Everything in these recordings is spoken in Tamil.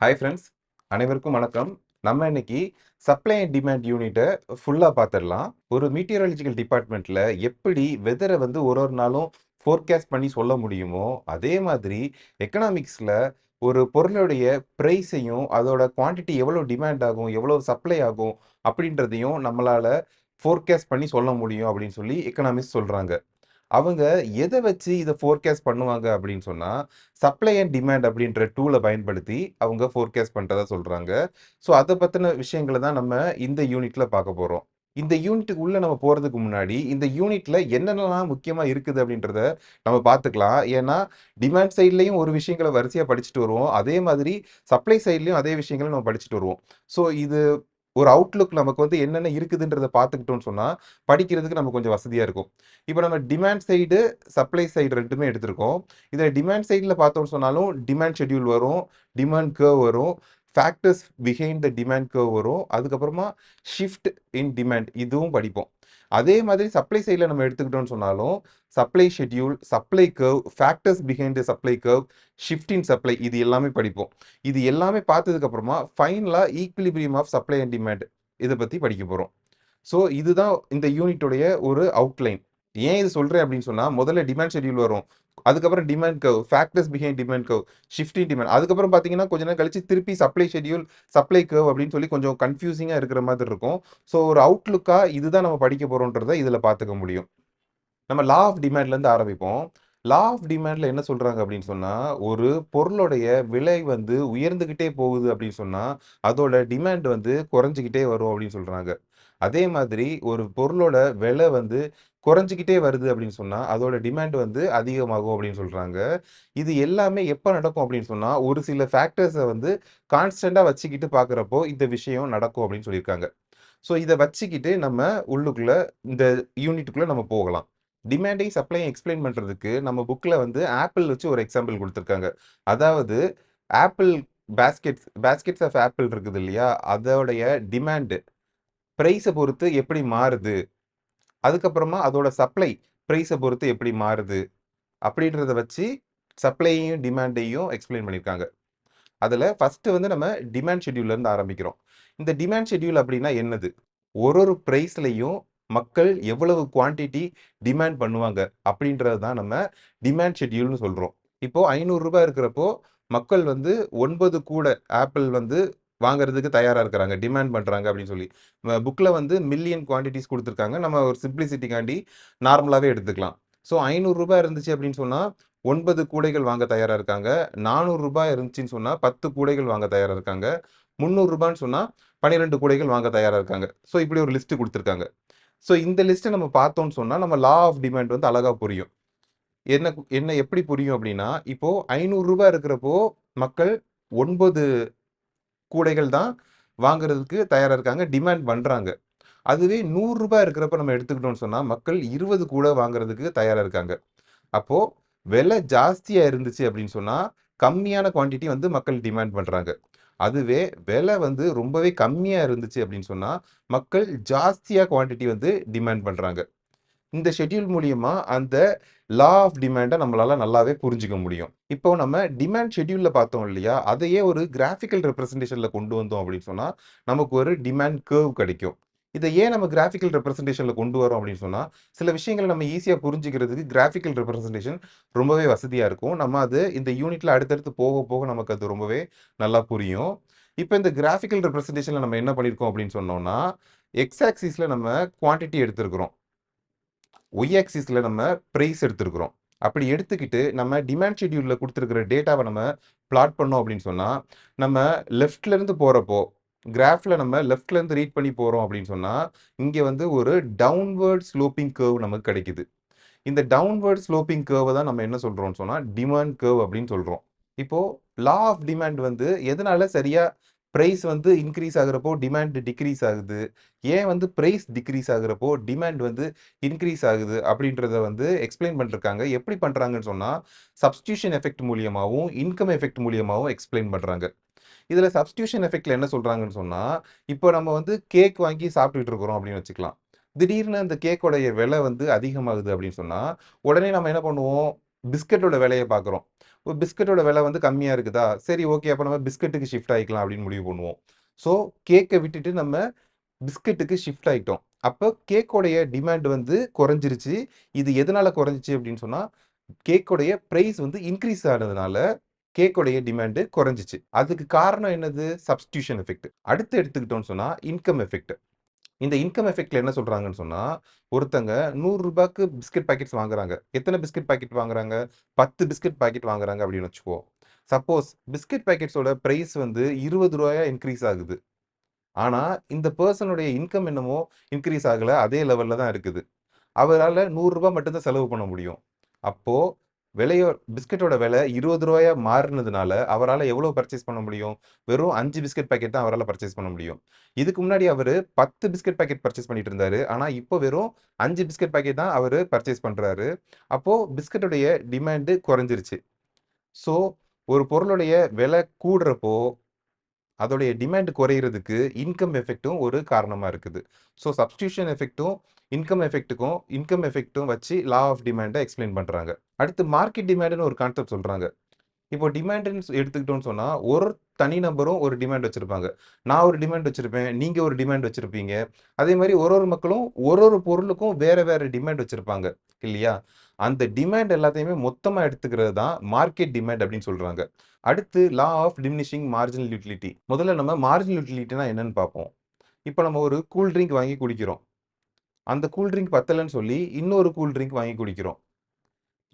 ஹாய் ஃப்ரெண்ட்ஸ், அனைவருக்கும் வணக்கம். நம்ம இன்னைக்கு சப்ளை அண்ட் டிமாண்ட் யூனிட்ட ஃபுல்லா பார்த்துடலாம். ஒரு மீட்டியராலஜிக்கல் டிபார்ட்மெண்ட்ல எப்படி வெதரை வந்து ஒரு ஒரு நாளும் ஃபோர்காஸ்ட் பண்ணி சொல்ல முடியுமோ, அதே மாதிரி எக்கனாமிக்ஸ்ல ஒரு பொருளுடைய பிரைஸையும், அதோட குவான்டிட்டி எவ்வளோ டிமாண்ட் ஆகும், எவ்வளோ சப்ளை ஆகும் அப்படின்றதையும் நம்மளால ஃபோர்காஸ்ட் பண்ணி சொல்ல முடியும் அப்படின்னு சொல்லி எக்கனாமிக்ஸ் சொல்றாங்க. அவங்க எத வச்சு இத ஃபோர்காஸ்ட் பண்ணுவாங்க அப்படின்னு சொன்னா, சப்ளை அண்ட் டிமாண்ட் அப்படின்ற டூல பயன்படுத்தி அவங்க ஃபோர்காஸ்ட் பண்றதா சொல்றாங்க. ஸோ அத பத்தின விஷயங்கள தான் நம்ம இந்த யூனிட்ல பார்க்க போறோம். இந்த யூனிட்டுக்கு உள்ள நம்ம போறதுக்கு முன்னாடி, இந்த யூனிட்ல என்னென்னலாம் முக்கியமா இருக்குது அப்படின்றத நம்ம பார்த்துக்கலாம். ஏன்னா, டிமாண்ட் சைட்லயும் ஒரு விஷயங்கள வரிசையா படிச்சுட்டு வருவோம். அதே மாதிரி சப்ளை சைட்லயும் அதே விஷயங்கள நம்ம படிச்சுட்டு வருவோம். ஸோ இது ஒரு அவுட்லுக் நமக்கு வந்து என்னென்ன இருக்குதுன்றத பார்த்துக்கிட்டோம்னு சொன்னா, படிக்கிறதுக்கு நமக்கு கொஞ்சம் வசதியா இருக்கும். இப்ப நம்ம டிமாண்ட் சைடு, சப்ளை சைடு 2மே எடுத்திருக்கோம். இதுல டிமாண்ட் சைடுல பார்த்தோம்னு சொன்னாலும், டிமாண்ட் ஷெட்யூல் வரும், டிமாண்ட் கர்வ் வரும், factors behind the demand curve வரும். அதுக்கப்புறமா ஷிஃப்ட் இன் டிமாண்ட் இதுவும் படிப்போம். அதே மாதிரி சப்ளை சைடுல நம்ம எடுத்துக்கிட்டோம்னு சொன்னாலும், supply schedule, supply curve, factors behind the supply curve, shift in supply இது எல்லாமே படிப்போம். இது எல்லாமே பார்த்ததுக்கு அப்புறமா ஃபைனலா equilibrium of supply and demand இத பத்தி படிக்க போறோம். ஸோ இதுதான் இந்த யூனிட்டுடைய ஒரு அவுட்லைன். ஏன் இது சொல்றேன் அப்படின்னு சொன்னா, முதல்ல டிமாண்ட் ஷெட்யூல் வரும். அதுக்கப்புறம் demand curve, factors behind demand curve, shift in demand. அதுக்கப்புறம் பார்த்தீங்கன்னா, கொஞ்ச நேரம் கழிச்சு திருப்பி சப்ளை ஷெட்யூல், சப்ளை கர்வ் அப்படின்னு சொல்லி கொஞ்சம் கன்ஃப்யூசிங்கா இருக்கிற மாதிரி இருக்கும். ஸோ ஒரு அவுட்லுக்கா இதுதான் நம்ம படிக்க போறோம்ன்றத இதுல பார்த்துக்க முடியும். நம்ம லா ஆஃப் டிமாண்ட்லேருந்து ஆரம்பிப்போம். லா ஆஃப் டிமாண்ட்ல என்ன சொல்றாங்க அப்படின்னு சொன்னா, ஒரு பொருளுடைய விலை வந்து உயர்ந்துகிட்டே போகுது அப்படின்னு சொன்னா, அதோட டிமாண்ட் வந்து குறைஞ்சுகிட்டே வரும் அப்படின்னு சொல்றாங்க. அதே மாதிரி ஒரு பொருளோட விலை வந்து குறைஞ்சுகிட்டே வருது அப்படின்னு சொன்னா, அதோட டிமாண்ட் வந்து அதிகமாகும் அப்படின்னு சொல்றாங்க. இது எல்லாமே எப்ப நடக்கும் அப்படின்னு சொன்னா, ஒரு சில ஃபேக்டர்ஸ வந்து கான்ஸ்டன்ட்டா வச்சுக்கிட்டு பார்க்கிறப்போ, இந்த விஷயம் நடக்கும் அப்படின்னு சொல்லியிருக்காங்க. ஸோ இத வச்சுக்கிட்டு நம்ம உள்ளுக்குள்ள இந்த யூனிட்டுக்குள்ள நம்ம போகலாம். டிமாண்டையும், சப்ளையும் எக்ஸ்ப்ளைன் பண்றதுக்கு நம்ம புக்ல வந்து ஆப்பிள் வச்சு ஒரு எக்ஸாம்பிள் குடுத்துருக்காங்க. அதாவது ஆப்பிள் பாஸ்கெட்ஸ் ஆஃப் ஆப்பிள் இருக்குது இல்லையா? அதோடைய டிமாண்ட் பிரைஸ பொறுத்து எப்படி மாறுது? அதுக்கப்புறமா அதோட சப்ளை பிரைஸ பொறுத்து எப்படி மாறுது? அப்படின்றத வச்சு சப்ளையையும், டிமாண்டையும் எக்ஸ்ப்ளைன் பண்ணியிருக்காங்க. அதுல ஃபர்ஸ்ட் வந்து நம்ம டிமாண்ட் ஷெட்யூல்ல இருந்து ஆரம்பிக்கிறோம். இந்த டிமாண்ட் ஷெட்யூல் அப்படின்னா என்னது? ஒரு ஒரு பிரைஸ்லயும் மக்கள் எவ்வளவு குவான்டிட்டி டிமாண்ட் பண்ணுவாங்க அப்படின்றது தான் நம்ம டிமாண்ட் ஷெட்யூல்னு சொல்றோம். இப்போ ரூ. 500 இருக்கிறப்போ மக்கள் வந்து 9 கூட ஆப்பிள் வந்து வாங்குறதுக்கு தயாரா இருக்கிறாங்க. டிமாண்ட் பண்றாங்க அப்படின்னு சொல்லி. புக்ல வந்து மில்லியன் குவான்டிட்டிஸ் குடுத்துருக்காங்க. நம்ம ஒரு சிம்ப்ளிசிட்டிக்காண்டி நார்மலாவே எடுத்துக்கலாம். ஸோ ரூ. 500 இருந்துச்சு அப்படின்னு சொன்னா 9 கூடைகள் வாங்க தயாரா இருக்காங்க. ரூ. 400 இருந்துச்சுன்னு சொன்னா 10 கூடைகள் வாங்க தயாரா இருக்காங்க. ரூ. 300ன்னு சொன்னா 12 கூடைகள் வாங்க தயாரா இருக்காங்க. ஸோ இப்படி ஒரு லிஸ்ட் குடுத்துருக்காங்க. ஸோ இந்த லிஸ்ட்ட நம்ம பார்த்தோம்னு சொன்னா, நம்ம லா ஆஃப் டிமாண்ட் வந்து அழகா புரியும். என்ன என்ன எப்படி புரியும் அப்படின்னா, இப்போ ரூ. 500 இருக்கிறப்போ, மக்கள் 9 கூடைகள் தான் வாங்குறதுக்கு தயாரா இருக்காங்க. டிமாண்ட் பண்றாங்க. அதுவே ரூ. 100 இருக்கிறப்ப நம்ம எடுத்துக்கிட்டோம்னு சொன்னா, மக்கள் 20 கூட வாங்குறதுக்கு தயாரா இருக்காங்க. அப்போ விலை ஜாஸ்தியா இருந்துச்சு அப்படின்னு சொன்னா, கம்மியான குவான்டிட்டி வந்து மக்கள் டிமாண்ட் பண்றாங்க. அதுவே விலை வந்து ரொம்பவே கம்மியா இருந்துச்சு அப்படின்னு சொன்னா, மக்கள் ஜாஸ்தியா குவான்டிட்டி வந்து டிமாண்ட் பண்றாங்க. இந்த ஷெட்யூல் மூலியமா அந்த லா ஆஃப் டிமாண்ட நம்மளால நல்லாவே புரிஞ்சுக்க முடியும். இப்போ நம்ம டிமாண்ட் ஷெட்யூல்ல பார்த்தோம் இல்லையா? அதையே ஒரு கிராஃபிக்கல் ரெப்ரசன்டேஷன்ல கொண்டு வந்தோம் அப்படின்னு சொன்னா, நமக்கு ஒரு டிமாண்ட் கர்வ் கிடைக்கும். இத ஏன் நம்ம கிராஃபிக்கல் ரெப்ரசன்டேஷன்ல கொண்டு வரோம் அப்படின்னு சொன்னா, சில விஷயங்கள நம்ம ஈஸியா புரிஞ்சுக்கிறதுக்கு கிராஃபிக்கல் ரெப்ரசன்டேஷன் ரொம்பவே வசதியா இருக்கும். நம்ம அது இந்த யூனிட்ல அடுத்தடுத்து போக போக நமக்கு அது ரொம்பவே நல்லா புரியும். இப்ப இந்த கிராஃபிக்கல் ரெப்ரசன்டேஷன்ல நம்ம என்ன பண்ணியிருக்கோம் அப்படின்னு சொன்னோம்னா, எக்ஸ் ஆக்சிஸ்ல நம்ம குவான்டிட்டி எடுத்திருக்கிறோம். ஒய் ஆக்சிஸ்ல நம்ம பிரைஸ் எடுத்திருக்கிறோம். அப்படி எடுத்துக்கிட்டு நம்ம டிமாண்ட் ஷெட்யூல்ல குடுத்திருக்கிற டேட்டாவ நம்ம பிளாட் பண்ணோம் அப்படின்னு சொன்னா, நம்ம லெஃப்ட்ல இருந்து போறப்போ, கிராஃப்ல நம்ம லெஃப்ட்ல இருந்து ரீட் பண்ணி போறோம் அப்படின்னு சொன்னா, இங்க வந்து ஒரு டவுன்வர்ட் ஸ்லோப்பிங் கர்வ் நமக்கு கிடைக்குது. இந்த டவுன்வர்ட் ஸ்லோப்பிங் கர்வ தான் நம்ம என்ன சொல்றோம்னு சொன்னா, டிமாண்ட் கர்வ் அப்படின்னு சொல்றோம். இப்போ லா ஆஃப் டிமாண்ட் வந்து எதனால சரியா பிரைஸ் வந்து இன்கிரீஸ் ஆகுறப்போ டிமாண்ட் டிக்ரீஸ் ஆகுது. ஏன் வந்து பிரைஸ் டிக்ரீஸ் ஆகுறப்போ டிமாண்ட் வந்து இன்கிரீஸ் ஆகுது அப்படின்றத வந்து எக்ஸ்பிளைன் பண்ணிருக்காங்க. எப்படி பண்றாங்கன்னு சொன்னா, சப்ஸ்டிடியூஷன் எஃபெக்ட் மூலியமாவும், இன்கம் எஃபெக்ட் மூலியமாவும் எக்ஸ்பிளைன் பண்றாங்க. இதுல சப்ஸ்டிடியூஷன் எஃபெக்ட்ல என்ன சொல்றாங்கன்னு சொன்னா, இப்போ நம்ம வந்து கேக் வாங்கி சாப்பிட்டுட்டு இருக்கிறோம் அப்படின்னு வச்சுக்கலாம். திடீர்னு அந்த கேக்கோடைய விலை வந்து அதிகமாகுது அப்படின்னு சொன்னா, உடனே நம்ம என்ன பண்ணுவோம்? பிஸ்கட்டோட விலைய பார்க்குறோம். ஒரு பிஸ்கட்டோட விலை வந்து கம்மியா இருக்குதா? சரி ஓகே. அப்ப நம்ம பிஸ்கட்டுக்கு ஷிஃப்ட் ஆயிக்கலாம் அப்படின்னு முடிவு பண்ணுவோம். ஸோ கேக்க விட்டுட்டு நம்ம பிஸ்கட்டுக்கு ஷிஃப்ட் ஆயிட்டோம். அப்போ கேக்கோடைய டிமாண்ட் வந்து குறைஞ்சிருச்சு. இது எதனால குறைஞ்சுச்சு அப்படின்னு சொன்னா, கேக்கோடைய பிரைஸ் வந்து இன்கிரீஸ் ஆனதுனால கேக்கோடைய டிமாண்ட் குறைஞ்சுச்சு. அதுக்கு காரணம் என்னது? Substitution effect. அடுத்து எடுத்துக்கிட்டோம்னு சொன்னா, இன்கம் எஃபெக்ட். இந்த இன்கம் எஃபெக்ட்ல என்ன சொல்றாங்கன்னு சொன்னா, ஒருத்தங்க ரூ. 100க்கு பிஸ்கட் பாக்கெட்ஸ் வாங்குறாங்க. எத்தன பிஸ்கட் பாக்கெட் வாங்குறாங்க? 10 பிஸ்கட் பாக்கெட் வாங்குறாங்க அப்படின்னு வச்சுக்குவோம். சப்போஸ் பிஸ்கட் பாக்கெட்ஸோட பிரைஸ் வந்து ரூ. 20 இன்கிரீஸ் ஆகுது. ஆனா, இந்த பெர்சனுடைய இன்கம் என்னமோ இன்கிரீஸ் ஆகல. அதே லெவல்ல தான் இருக்குது. அவரால ரூ. 100 மட்டும் தான் செலவு பண்ண முடியும். அப்போ விலையோ பிஸ்கட்டோட விலை ரூ. 20 மாறுனதுனால, அவரால எவ்வளோ பர்ச்சேஸ் பண்ண முடியும்? வெறும் 5 பிஸ்கட் பாக்கெட் தான் அவரால பர்ச்சேஸ் பண்ண முடியும். இதுக்கு முன்னாடி அவரு 10 பிஸ்கட் பாக்கெட் பர்ச்சேஸ் பண்ணிட்டு இருந்தாரு. ஆனா, இப்போ வெறும் 5 பிஸ்கட் பாக்கெட் தான் அவரு பர்ச்சேஸ் பண்றாரு. அப்போ பிஸ்கட்டுடைய டிமாண்ட் குறைஞ்சிருச்சு. ஸோ, ஒரு பொருளுடைய விலை கூடுறப்போ அதோடைய டிமாண்ட் குறையிறதுக்கு இன்கம் எஃபெக்ட்டும் ஒரு காரணமா இருக்குது. ஸோ சப்ஸ்டிடியூஷன் எஃபெக்ட்டும், இன்கம் எஃபெக்ட்டும் வச்சு லா ஆஃப் டிமாண்ட எக்ஸ்ப்ளைன் பண்றாங்க. அடுத்து மார்க்கெட் டிமாண்ட்ன்னு ஒரு கான்செப்ட் சொல்றாங்க. இப்போ டிமாண்ட்ன்னு எடுத்துக்கிட்டோம்னு சொன்னா, ஒரு தனி நபரும் ஒரு டிமாண்ட் வச்சிருப்பாங்க. நான் ஒரு டிமாண்ட் வச்சிருப்பேன். நீங்க ஒரு டிமாண்ட் வச்சிருப்பீங்க. அதே மாரி ஒரு மக்களும் ஒரு பொருளுக்கும் வேற வேற டிமாண்ட் வச்சிருப்பாங்க. இல்லையா? அந்த டிமாண்ட் எல்லாத்தையுமே மொத்தமா எடுத்துக்கிறது தான் மார்க்கெட் டிமாண்ட் அப்படின்னு சொல்றாங்க. அடுத்து law of diminishing marginal utility. முதல்ல நம்ம மார்ஜினல் யூட்டிலிட்டினா என்னன்னு பார்ப்போம். இப்ப நம்ம ஒரு கூல் ட்ரிங்க் வாங்கி குடிக்கிறோம். அந்த கூல் ட்ரிங்க் பத்தலன்னு சொல்லி இன்னொரு கூல் ட்ரிங்க் வாங்கி குடிக்கிறோம்.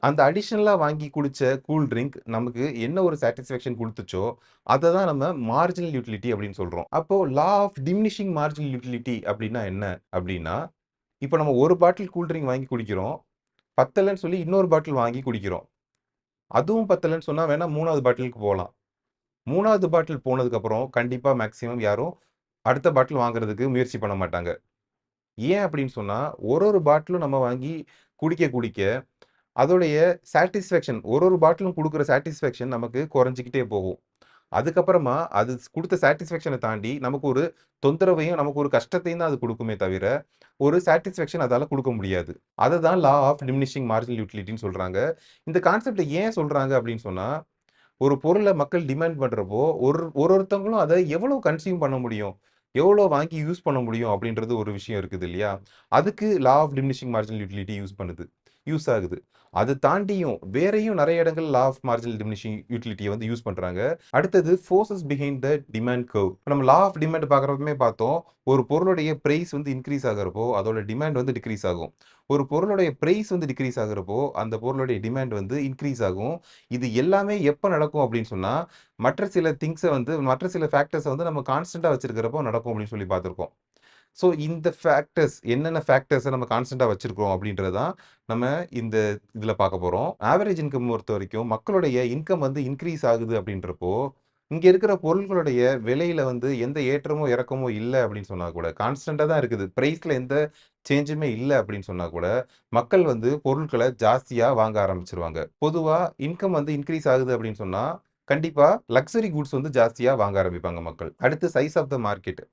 அந்த அடிஷனலா வாங்கி குடிச்ச கூல் ட்ரிங்க் நமக்கு என்ன ஒரு சாட்டிஸ்ஃபேக்ஷன் குடுத்துச்சோ, அத தான் நம்ம மார்ஜினல் யூட்டிலிட்டி அப்படின்னு சொல்றோம். அப்போ law of diminishing marginal utility அப்படின்னா என்ன? அப்படின்னா, இப்ப நம்ம ஒரு பாட்டில் கூல் ட்ரிங்க் வாங்கி குடிக்கிறோம். பத்தலன்னு சொல்லி இன்னொரு பாட்டில் வாங்கி குடிக்கிறோம். அதுவும் பத்தலன்னு சொன்னா வேணா 3வது பாட்டிலுக்கு போலாம். 3வது பாட்டில் போனதுக்கப்புறம் கண்டிப்பா மேக்ஸிமம் யாரும் அடுத்த பாட்டில் வாங்குறதுக்கு முயற்சி பண்ண மாட்டாங்க. ஏன் அப்படின்னு சொன்னா, ஒரு பாட்டிலும் நம்ம வாங்கி குடிக்க அதோடைய சாட்டிஸ்ஃபேக்ஷன் ஒரு பாட்டிலும் குடுக்குற சாட்டிஸ்ஃபேக்ஷன் நமக்கு குறைஞ்சுக்கிட்டே போகும். அதுக்கப்புறமா அது குடுத்த சாட்டிஸ்ஃபேக்ஷன தாண்டி நமக்கு ஒரு தொந்தரவையும், நமக்கு ஒரு கஷ்டத்தையும் தான் அது குடுக்குமே தவிர, ஒரு சாட்டிஸ்ஃபேக்ஷன் அதால குடுக்க முடியாது. அத தான் லா ஆஃப் டிமினிஷிங் மார்ஜினல் யூட்டிலிட்டின்னு சொல்றாங்க. இந்த கான்செப்ட்ட ஏன் சொல்றாங்க அப்படின்னு சொன்னா, ஒரு பொருள மக்கள் டிமாண்ட் பண்றப்போ, ஒருத்தவங்களும் அத எவ்வளோ கன்சியூம் பண்ண முடியும்? எவ்வளோ வாங்கி யூஸ் பண்ண முடியும்? அப்படின்றது ஒரு விஷயம் இருக்குது இல்லையா? அதுக்கு law of diminishing marginal utility use ஆகுது. அது தாண்டியும் வேறையும் நெறைய இடங்கள் லா ஆஃப் மார்ஜினல் டிமினிஷிங் யூட்டிலிட்டிய வந்து யூஸ் பண்றாங்க. அடுத்தது forces behind the demand curve. நம்ம லா ஆஃப் டிமாண்ட் பார்க்குறப்பமே பார்த்தோம். ஒரு பொருளுடைய பிரைஸ் வந்து இன்கிரீஸ் ஆகுறப்போ, அதோட டிமாண்ட் வந்து டிக்ரீஸ் ஆகும். ஒரு பொருளுடைய பிரைஸ் வந்து டிக்ரீஸ் ஆகுறப்போ, அந்த பொருளுடைய டிமாண்ட் வந்து இன்கிரீஸ் ஆகும். இது எல்லாமே எப்ப நடக்கும் அப்படின்னு சொன்னா, மற்ற சில ஃபேக்டர்ஸ வந்து நம்ம கான்ஸ்டன்ட்டா வச்சிருக்கிறப்போ நடக்கும் அப்படின்னு சொல்லி பார்த்திருக்கோம். ஸோ இந்த என்னென்ன ஃபேக்டர்ஸ நம்ம கான்ஸ்டன்ட்டா வச்சிருக்கிறோம் அப்படின்றது தான் நம்ம இந்த இதுல பார்க்க போறோம். ஆவரேஜ் இன்கம் பொறுத்தவரைக்கும் மக்களுடைய இன்கம் வந்து இன்கிரீஸ் ஆகுது அப்படின்றப்போ, இங்க இருக்கிற பொருள்களுடைய விலையில வந்து எந்த ஏற்றமோ, இறக்கமோ இல்ல அப்படின்னு சொன்னா கூட, கான்ஸ்டன்ட்டா தான் இருக்குது. பிரைஸ்ல எந்த சேஞ்சுமே இல்ல அப்படின்னு சொன்னா கூட, மக்கள் வந்து பொருட்கள ஜாஸ்தியா வாங்க ஆரம்பிச்சுருவாங்க. பொதுவா இன்கம் வந்து இன்கிரீஸ் ஆகுது அப்படின்னு சொன்னா, கண்டிப்பா லக்ஸரி கூட்ஸ் வந்து ஜாஸ்தியா வாங்க ஆரம்பிப்பாங்க மக்கள். அடுத்து சைஸ் ஆஃப் த மார்க்கெட்.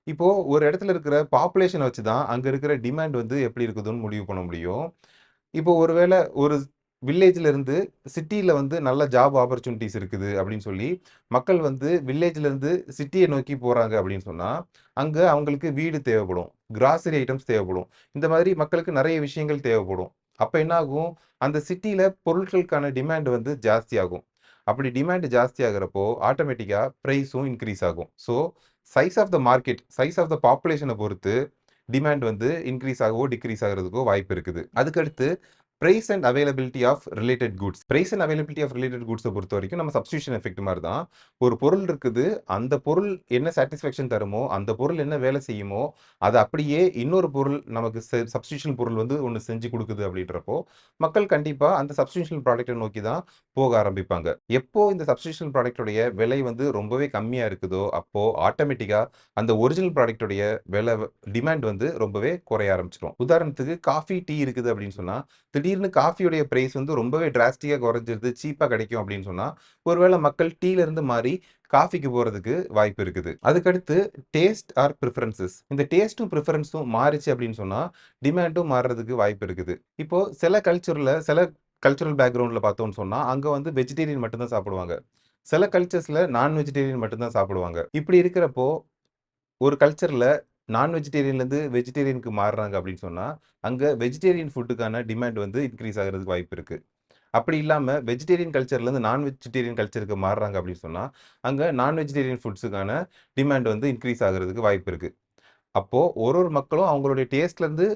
இப்போ ஒரு இடத்துல இருக்கிற பாப்புலேஷன வச்சு தான், அங்க இருக்கிற டிமாண்ட் வந்து எப்படி இருக்குதுன்னு முடிவு பண்ண முடியும். இப்போ ஒருவேள ஒரு வில்லேஜ்ல இருந்து சிட்டில வந்து நல்ல ஜாப் ஆப்பர்ச்சுனிட்டீஸ் இருக்குது அப்படின்னு சொல்லி, மக்கள் வந்து வில்லேஜ்ல இருந்து சிட்டிய நோக்கி போறாங்க அப்படின்னு சொன்னா, அங்க அவங்களுக்கு வீடு தேவைப்படும். கிராசரி ஐட்டம்ஸ் தேவைப்படும். இந்த மாதிரி மக்களுக்கு நெறைய விஷயங்கள் தேவைப்படும். அப்ப என்ன ஆகும்? அந்த சிட்டில பொருட்களுக்கான டிமாண்ட் வந்து ஜாஸ்தியாகும். அப்படி டிமாண்ட் ஜாஸ்தி ஆகுறப்போ, ஆட்டோமேட்டிக்கா பிரைஸும் இன்கிரீஸ் ஆகும். ஸோ, சைஸ் ஆஃப் த பாப்புலேஷன பொறுத்து டிமாண்ட் வந்து இன்கிரீஸ் ஆகவோ, டிக்ரீஸ் ஆகுறதுக்கோ வாய்ப்பு இருக்குது. அதுக்கடுத்து price and availability of related goods. Price and availability of related கூட்ஸ பொறுத்தவரைக்கும் நம்ம சப்ஸ்டிடியூஷன் எஃபெக்ட் மாரி தான். ஒரு பொருள் இருக்குது. அந்த பொருள் என்ன சாட்டிஸ்ஃபேக்ஷன் தருமோ, அந்த பொருள் என்ன வேலை செய்யுமோ, அத அப்படியே இன்னொரு பொருள் நமக்கு சப்ஸ்டிடியூஷன் பொருள் வந்து ஒண்ணு செஞ்சு குடுக்குது அப்படின்றப்போ, மக்கள் கண்டிப்பா அந்த சப்ஸ்டிடியூஷன் ப்ராடக்ட்ட நோக்கி தான் போக ஆரம்பிப்பாங்க. எப்போ இந்த சப்ஸ்டிடியூஷன் ப்ராடக்ட்டுடைய விலை வந்து ரொம்பவே கம்மியா இருக்குதோ, அப்போ ஆட்டோமேட்டிக்கா அந்த ஒரிஜினல் ப்ராடக்ட்டுடைய விலை டிமாண்ட் வந்து ரொம்பவே குறைய ஆரம்பிச்சுரும். உதாரணத்துக்கு காஃபி, டீ இருக்குது அப்படின்னு சொன்னா, திடீர்னு காஃபியுடைய பிரைஸ் வந்து ரொம்பவே டிராஸ்டிக்கா குறைஞ்சிருது, சீப்பா கிடைக்கும் அப்படின்னு சொன்னா, ஒருவேள மக்கள் டீல இருந்து மாறி காஃபிக்கு போறதுக்கு வாய்ப்பு இருக்குது. அதுக்கடுத்து டேஸ்ட் ஆர் பிரெஃபரன்ஸஸ். இந்த டேஸ்ட்டும், பிரெஃபரன்ஸும் மாறுச்சு அப்படின்னு சொன்னா, டிமாண்டும் மாறுறதுக்கு வாய்ப்பு இருக்குது. இப்போ சில கல்ச்சர்ல, சில கல்ச்சுரல் பேக்ரவுண்ட்ல பார்த்தோம்னு சொன்னா, அங்க வந்து வெஜிடேரியன் மட்டும் தான் சாப்பிடுவாங்க. சில கல்ச்சர்ஸ்ல நான் வெஜிடேரியன் மட்டும் தான் சாப்பிடுவாங்க. இப்படி இருக்கிறப்போ, ஒரு கல்ச்சர்ல நான் வெஜிடேரியன்லேருந்து வெஜிடேரியனுக்கு மாறுறாங்க அப்படின்னு சொன்னா, அங்க வெஜிடேரியன் ஃபுட்டுக்கான டிமாண்ட் வந்து இன்கிரீஸ் ஆகுறதுக்கு வாய்ப்பு இருக்கு. அப்படி இல்லாம வெஜிடேரியன் கல்ச்சர்லேருந்து நான் வெஜிடேரியன் கல்ச்சருக்கு மாறுறாங்க அப்படின்னு சொன்னா, அங்க நான் வெஜிடேரியன் ஃபுட்ஸுக்கான டிமாண்ட் வந்து இன்கிரீஸ் ஆகுறதுக்கு வாய்ப்பு இருக்கு. அப்போ ஒரு ஒரு மக்களும் அவங்களுடைய டேஸ்ட்லேருந்து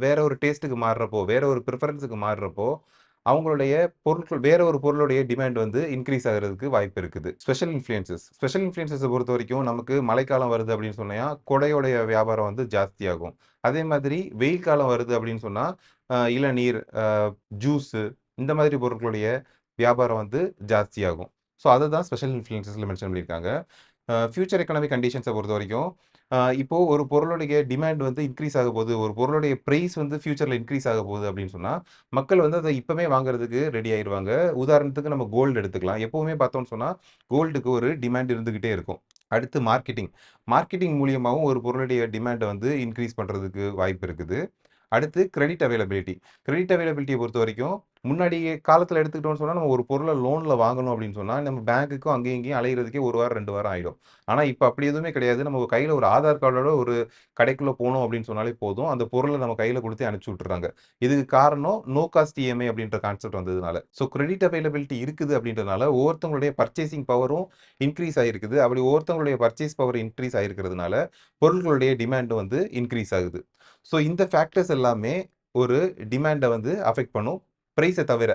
வேற ஒரு டேஸ்ட்டுக்கு மாறுறப்போ, வேற ஒரு ப்ரிஃபரன்ஸுக்கு மாறுறப்போ, அவங்களுடைய பொருட்கள் வேற ஒரு பொருளுடைய டிமாண்ட் வந்து இன்கிரீஸ் ஆகுறதுக்கு வாய்ப்பு இருக்குது. ஸ்பெஷல் இன்ஃப்ளூயன்சஸ பொறுத்தவரைக்கும் நமக்கு மழைக்காலம் வருது அப்படின்னு சொன்னயா, குடையோடைய வியாபாரம் வந்து ஜாஸ்தியாகும். அதே மாதிரி வெயில் காலம் வருது அப்படின்னு சொன்னா, இளநீர், ஜூஸு இந்த மாதிரி பொருட்களுடைய வியாபாரம் வந்து ஜாஸ்தியாகும். ஸோ அததான் ஸ்பெஷல் இன்ஃப்ளூயன்சஸ்ல மென்ஷன் பண்ணியிருக்காங்க. ஃபியூச்சர் எக்கனாமிக் கண்டிஷன்ஸ பொறுத்தவரைக்கும், இப்போ ஒரு பொருளுடைய டிமாண்ட் வந்து இன்கிரீஸ் ஆகப்போது, ஒரு பொருளுடைய பிரைஸ் வந்து ஃபியூச்சர்ல இன்கிரீஸ் ஆகப்போகுது அப்படின்னு சொன்னா, மக்கள் வந்து அத இப்பவே வாங்குறதுக்கு ரெடி ஆயிருவாங்க. உதாரணத்துக்கு நம்ம கோல்டு எடுத்துக்கலாம். எப்பவுமே பார்த்தோம்னு சொன்னா, கோல்டுக்கு ஒரு டிமாண்ட் இருந்துகிட்டே இருக்கும். அடுத்து மார்க்கெட்டிங். மார்க்கெட்டிங் மூலியமாவும் ஒரு பொருளுடைய டிமாண்ட வந்து இன்கிரீஸ் பண்றதுக்கு வாய்ப்பு இருக்குது. அடுத்து கிரெடிட் அவைலபிலிட்டி. கிரெடிட் அவைலபிலிட்டிய பொறுத்தவரைக்கும், முன்னாடி காலத்துல எடுத்துக்கிட்டோம்னு சொன்னா, நம்ம ஒரு பொருள லோன்ல வாங்கணும் அப்படின்னு சொன்னா, நம்ம பேங்க்குக்கும் அங்கேயும் இங்கேயும் அலையிறதுக்கே 1 வாரம், 2 வாரம் ஆயிடும். ஆனா, இப்ப அப்படி எதுவுமே கிடையாது. நம்ம கையில ஒரு ஆதார் கார்டோட ஒரு கடைக்குள்ள போனோம் அப்படின்னு சொன்னாலே போதும். அந்த பொருள நம்ம கையில குடுத்து அனுப்பிச்சு விட்டுர்றாங்க. இதுக்கு காரணம் நோ காஸ்ட் இஎம்ஐ அப்படின்ற கான்செப்ட் வந்ததுனால. ஸோ கிரெடிட் அவைலபிலிட்டி இருக்குது அப்படின்றதுனால, ஒவ்வொருத்தவங்களுடைய பர்ச்சேசிங் பவரும் இன்கிரீஸ் ஆயிருக்குது. அப்படி ஒவ்வொருத்தவங்களுடைய பர்ச்சேஸ் பவர் இன்கிரீஸ் ஆயிருக்கிறதுனால, பொருட்களுடைய டிமாண்டும் வந்து இன்கிரீஸ் ஆகுது. ஸோ இந்த ஃபேக்டர்ஸ் எல்லாமே ஒரு டிமாண்ட வந்து அஃபெக்ட் பண்ணும். பிரைஸ தவிர.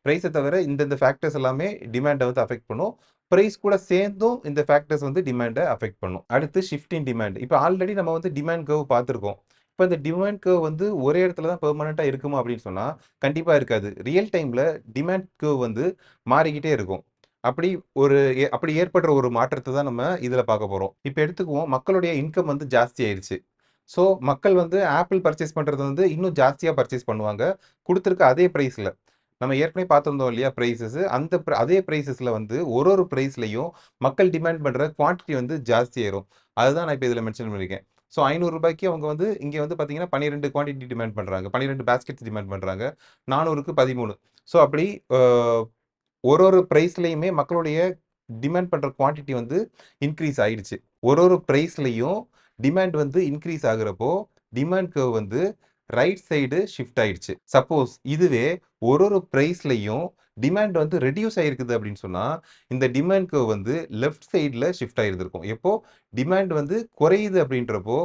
பிரைஸ தவிர இந்தந்த ஃபேக்டர்ஸ் எல்லாமே டிமாண்ட வந்து அஃபெக்ட் பண்ணும். பிரைஸ் கூட சேர்ந்தும் இந்த ஃபேக்டர்ஸ் வந்து டிமாண்ட அஃபெக்ட் பண்ணும். அடுத்து ஷிஃப்ட் இன் டிமாண்ட். இப்ப ஆல்ரெடி நம்ம வந்து டிமாண்ட் கர்வ் பார்த்திருக்கோம். இப்ப இந்த டிமாண்ட் கர்வ் வந்து ஒரே இடத்துல தான் பெர்மனன்ட்டா இருக்குமா அப்படின்னு சொன்னா, கண்டிப்பா இருக்காது. ரியல் டைம்ல டிமாண்ட் கர்வ் வந்து மாறிக்கிட்டே இருக்கும். அப்படி அப்படி ஏற்படுற ஒரு மாற்றத்த தான் நம்ம இதுல பார்க்க போறோம். இப்ப எடுத்துக்குவோம், மக்களுடைய இன்கம் வந்து ஜாஸ்தி ஆயிருச்சு. ஸோ, மக்கள் வந்து ஆப்பிள் பர்ச்சேஸ் பண்றது வந்து இன்னும் ஜாஸ்தியா பர்ச்சேஸ் பண்ணுவாங்க. குடுத்திருக்க அதே பிரைஸ்ல. நம்ம ஏற்கனவே பார்த்திருந்தோம் இல்லையா பிரைஸஸ். அந்த அதே பிரைஸஸ்ல வந்து ஒரு ஒரு பிரைஸ்லயும் மக்கள் டிமாண்ட் பண்ற குவான்டிட்டி வந்து ஜாஸ்தியாயிரும். அதுதான் நான் இப்ப இதுல மென்ஷன் பண்ணியிருக்கேன். ஸோ ரூ. 500க்கு அவங்க வந்து இங்க வந்து பார்த்தீங்கன்னா 12 குவான்டிட்டி டிமாண்ட் பண்றாங்க. 12 பாஸ்கெட்ஸ் டிமாண்ட் பண்றாங்க. 400க்கு 13. ஸோ அப்படி அ ஒரு ஒரு பிரைஸ்லயுமே மக்களுடைய டிமாண்ட் பண்ற குவான்டிட்டி வந்து இன்கிரீஸ் ஆயிடுச்சு. ஒரு ஒரு பிரைஸ்லயும் டிமாண்ட் வந்து இன்கிரீஸ் ஆகுறப்போ, டிமாண்ட் கர்வ் வந்து ரைட் சைடு ஷிஃப்ட் ஆயிடுச்சு. சப்போஸ் இதுவே ஒரு ஒரு பிரைஸ்லயும் டிமாண்ட் வந்து ரெட்யூஸ் ஆயிருக்குது அப்படின்னு சொன்னா, இந்த டிமாண்ட் கர்வ் வந்து லெஃப்ட் சைடுல ஷிஃப்ட் ஆயிருந்திருக்கும். எப்போ டிமாண்ட் வந்து குறையுது அப்படின்றப்போ,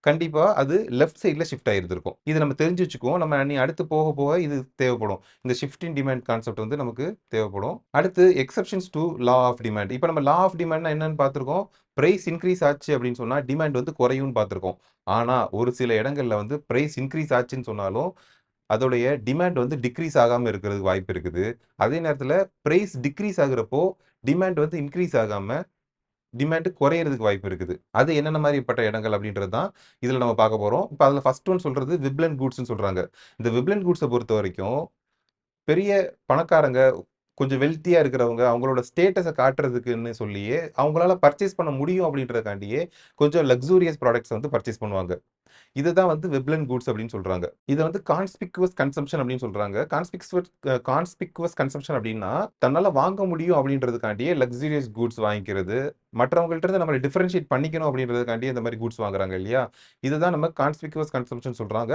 கண்டிப்பா அது லெஃப்ட் சைடுல ஷிஃப்ட் ஆயிருந்திருக்கும். இது நம்ம தெரிஞ்சு வச்சுக்குவோம். நம்ம இனி அடுத்து போக போக இது தேவைப்படும். இந்த ஷிஃப்ட் இன் டிமாண்ட் கான்செப்ட் வந்து நமக்கு தேவைப்படும். அடுத்து எக்செப்ஷன்ஸ் டூ லா ஆஃப் டிமாண்ட். இப்ப நம்ம லா ஆஃப் டிமாண்ட்னா என்னன்னு பார்த்திருக்கோம். பிரைஸ் இன்கிரீஸ் ஆச்சு அப்படின்னு சொன்னா, டிமாண்ட் வந்து குறையும்னு பார்த்திருக்கோம். ஆனா, ஒரு சில இடங்கள்ல வந்து பிரைஸ் இன்கிரீஸ் ஆச்சுன்னு சொன்னாலும், அதோடைய டிமாண்ட் வந்து டிக்ரீஸ் ஆகாம இருக்கிறதுக்கு வாய்ப்பு இருக்குது. அதே நேரத்துல பிரைஸ் டிக்ரீஸ் ஆகுறப்போ, டிமாண்ட் வந்து இன்கிரீஸ் ஆகாம, டிமாண்ட் குறையறதுக்கு வாய்ப்பு இருக்குது. அது என்னென்ன மாரிப்பட்ட இடங்கள் அப்படின்றது தான் இதுல நம்ம பார்க்க போறோம். இப்ப அதுல ஃபர்ஸ்ட் ஒன் சொல்றது விப்லன் கூட்ஸ்ன்னு சொல்றாங்க. இந்த விப்லன் கூட்ஸ பொறுத்தவரைக்கும், பெரிய பணக்காரங்க, கொஞ்சம் வெல்த்தியா இருக்கிறவங்க, அவங்களோட ஸ்டேட்டஸ காட்டுறதுக்குன்னு சொல்லியே, அவங்களால பர்ச்சேஸ் பண்ண முடியும் அப்படின்றதுக்காண்டியே, கொஞ்சம் லக்ஸூரியஸ் ப்ராடக்ட்ஸ் வந்து பர்ச்சேஸ் பண்ணுவாங்க. இதுதான் வந்து வெப்லன் கூட்ஸ் அப்படின்னு சொல்றாங்க. இத வந்து கான்ஸ்பிக்குவஸ் கன்சம்ப்ஷன் அப்படின்னு சொல்றாங்க. கான்ஸ்பிக்குவஸ் கன்சம்ப்ஷன் அப்படின்னா, தன்னால வாங்க முடியும் அப்படின்றதுக்காண்டியே லக்ஸூரியஸ் கூட்ஸ் வாங்கிக்கிறது. மற்றவங்கள்ட்ட இருந்து நம்மள டிஃபரன்ஷியேட் பண்ணிக்கணும் அப்படின்றதுக்காண்டியே இந்த மாரி கூட்ஸ் வாங்குறாங்க இல்லையா? இதுதான் நம்ம கான்ஸ்பிக்குவஸ் கன்சம்ப்ஷன் சொல்றாங்க.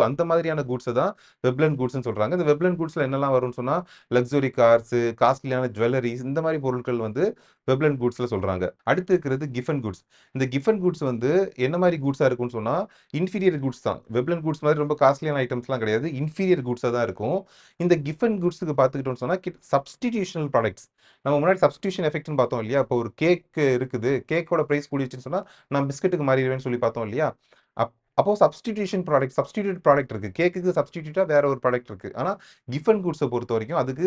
அந்த மாதிரியான கூட்ஸ தான் வெப்லன் கூட்ஸ்ன்னு சொல்றாங்க. இந்த வெப்லன் கூட்ஸ்ல என்னலாம் வரும்னு சொன்னா, லக்ஸுரி கார்ஸ், காஸ்ட்லியான ஜுவல்லரீஸ் இந்த மாரி பொருட்கள் வந்து வெப்லன் கூட்ஸ்ல சொல்றாங்க. அடுத்து இருக்கிறது கிஃபன் கூட்ஸ். இந்த கிஃபன் கூட்ஸ் வந்து என்ன மாரி கூட்ஸா இருக்கும்னு சொன்னா, இன்ஃபீரியர் கூட்ஸ் தான். வெப்லன் கூட்ஸ் மாரி ரொம்ப காஸ்ட்லியான ஐட்டம்ஸ்லாம் கிடையாது. இன்ஃபீரியர் கூட்ஸா தான் இருக்கும். இந்த கிஃபன் கூட்ஸ்க்கு பார்த்துக்கிட்டோம்னு சொன்னா, சப்ஸ்டிடியூஷனல் ப்ராடக்ட்ஸ். நம்ம முன்னாடி சப்ஸ்டிடியூஷன் எஃபெக்ட்ன்னு பார்த்தோம் இல்லையா? இப்போ ஒரு கேக் இருக்குது. கேக்கோட பிரைஸ் கூடிருச்சுன்னு சொன்னா, நான் பிஸ்கட்டுக்கு மாறிருவேன்னு சொல்லி பார்த்தோம் இல்லையா? அப்போ சப்ஸ்டிடியூட் ப்ராடக்ட் இருக்கு. கேக்குக்கு சப்ஸ்டிடியூட்டா வேற ஒரு ப்ராடக்ட் இருக்கு. ஆனா, கிஃபன் கூட்ஸ பொறுத்தவரைக்கும் அதுக்கு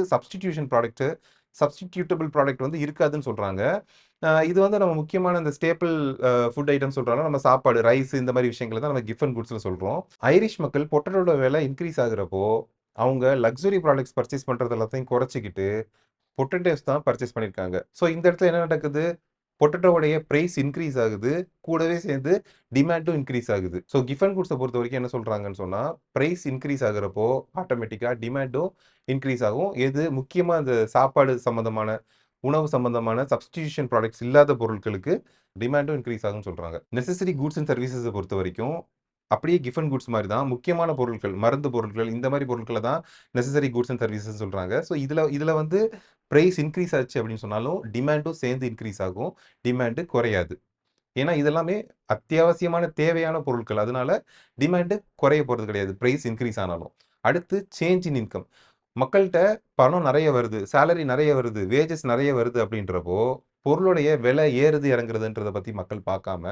சப்ஸ்டிடியூட்டபிள் ப்ராடக்ட் வந்து இருக்காதுன்னு சொல்றாங்க. இது வந்து நம்ம முக்கியமான இந்த ஸ்டேப்பிள் ஃபுட் ஐட்டம்ஸ் சொல்றோம்ல, நம்ம சாப்பாடு, ரைஸ் இந்த மாரி விஷயங்கள தான் நம்ம கிஃபன் கூட்ஸ்ல சொல்றோம். ஐரிஷ் மக்கள் பொட்டேட்டோட விலை இன்கிரீஸ் ஆகுறப்போ, அவங்க லக்ஸுரி ப்ராடக்ட்ஸ் பர்ச்சேஸ் பண்றது எல்லாத்தையும் குறைச்சுக்கிட்டு, பொட்டேட்டோஸ் தான் பர்ச்சேஸ் பண்ணியிருக்காங்க. ஸோ இந்த இடத்துல என்ன நடக்குது? பொட்டேட்டோவுடைய பிரைஸ் இன்க்ரீஸ் ஆகுது. கூடவே சேர்ந்து டிமாண்டும் இன்க்ரீஸ் ஆகுது. ஸோ கிஃப்ட் அண்ட் குட்ஸ பொறுத்தவரைக்கும் என்ன சொல்றாங்கன்னு சொன்னா, பிரைஸ் இன்க்ரீஸ் ஆகுறப்போ ஆட்டோமேட்டிக்கா டிமாண்டும் இன்க்ரீஸ் ஆகும். எது முக்கியமா இந்த சாப்பாடு சம்மந்தமான, உணவு சம்மந்தமான சப்ஸ்டிடியூஷன் ப்ராடக்ட்ஸ் இல்லாத பொருட்களுக்கு டிமாண்டும் இன்க்ரீஸ் ஆகும்னு சொல்றாங்க. நெசசரி கூட்ஸ் அண்ட் சர்வீசஸ பொறுத்தவரைக்கும், அப்படியே கிஃப்ட் அண்ட் குட்ஸ் மாரி தான் முக்கியமான பொருட்கள், மருந்து பொருட்கள் இந்த மாரி பொருட்கள தான் நெசசரி கூட்ஸ் அண்ட் சர்வீசஸ் சொல்றாங்க. ஸோ இதுல இதுல வந்து பிரைஸ் இன்க்ரீஸ் ஆச்சு அப்படின்னு சொன்னாலும், டிமாண்டும் சேர்ந்து இன்க்ரீஸ் ஆகும். டிமாண்ட் குறையாது. ஏன்னா, இதெல்லாமே அத்தியாவசியமான தேவையான பொருட்கள். அதனால டிமாண்ட் குறைய போறது கிடையாது. பிரைஸ் இன்க்ரீஸ் ஆனாலும். அடுத்து சேஞ்ச் இன் இன்கம். மக்கள்ட்ட பணம் நெறைய வருது, சேலரி நெறைய வருது, வேஜஸ் நெறைய வருது அப்படின்றப்போ, பொருளுடைய விலை ஏறுது இறங்குறதுன்றத பத்தி மக்கள் பார்க்காம,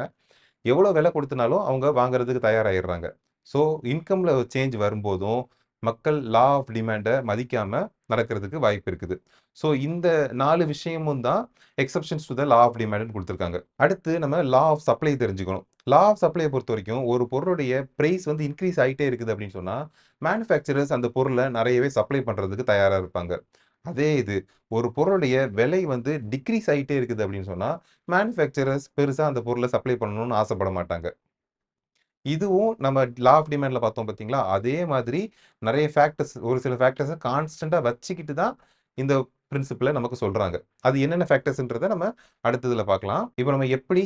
எவ்வளோ விலை குடுத்தனாலும் அவங்க வாங்குறதுக்கு தயாராயிடுறாங்க. ஸோ இன்கம்ல சேஞ்ச் வரும்போதும், மக்கள் லா ஆஃப் டிமாண்ட மதிக்காம நடக்கிறதுக்கு வாய்ப்பு இருக்குது. ஸோ இந்த 4 விஷயமும் தான் எக்செப்ஷன்ஸ் டூ த லா ஆஃப் டிமாண்ட்ன்னு குடுத்துருக்காங்க. அடுத்து நம்ம லா ஆஃப் சப்ளை தெரிஞ்சுக்கணும். லா ஆஃப் சப்ளைய பொறுத்தவரைக்கும், ஒரு பொருளுடைய பிரைஸ் வந்து இன்கிரீஸ் ஆயிட்டே இருக்குது அப்படின்னு சொன்னா, மேனுஃபேக்சரர்ஸ் அந்த பொருள நெறையவே சப்ளை பண்றதுக்கு தயாரா இருப்பாங்க. அதே இது ஒரு பொருளுடைய விலை வந்து டிக்ரீஸ் ஆயிட்டே இருக்குது அப்படின்னு சொன்னா, மேனுஃபேக்சரர்ஸ் பெருசா அந்த பொருள சப்ளை பண்ணணும்னு ஆசைப்பட மாட்டாங்க. இதுவும் நம்ம லா ஆஃப் டிமாண்ட்ல பார்த்தோம் பார்த்தீங்களா? அதே மாதிரி நெறைய ஃபேக்டர்ஸ் ஒரு சில ஃபேக்டர்ஸ கான்ஸ்டன்ட்டா வச்சுக்கிட்டு தான் இந்த பிரின்சிபிள நமக்கு சொல்றாங்க. அது என்னென்ன ஃபேக்டர்ஸ்ன்றத நம்ம அடுத்ததுல பார்க்கலாம். இப்ப நம்ம எப்படி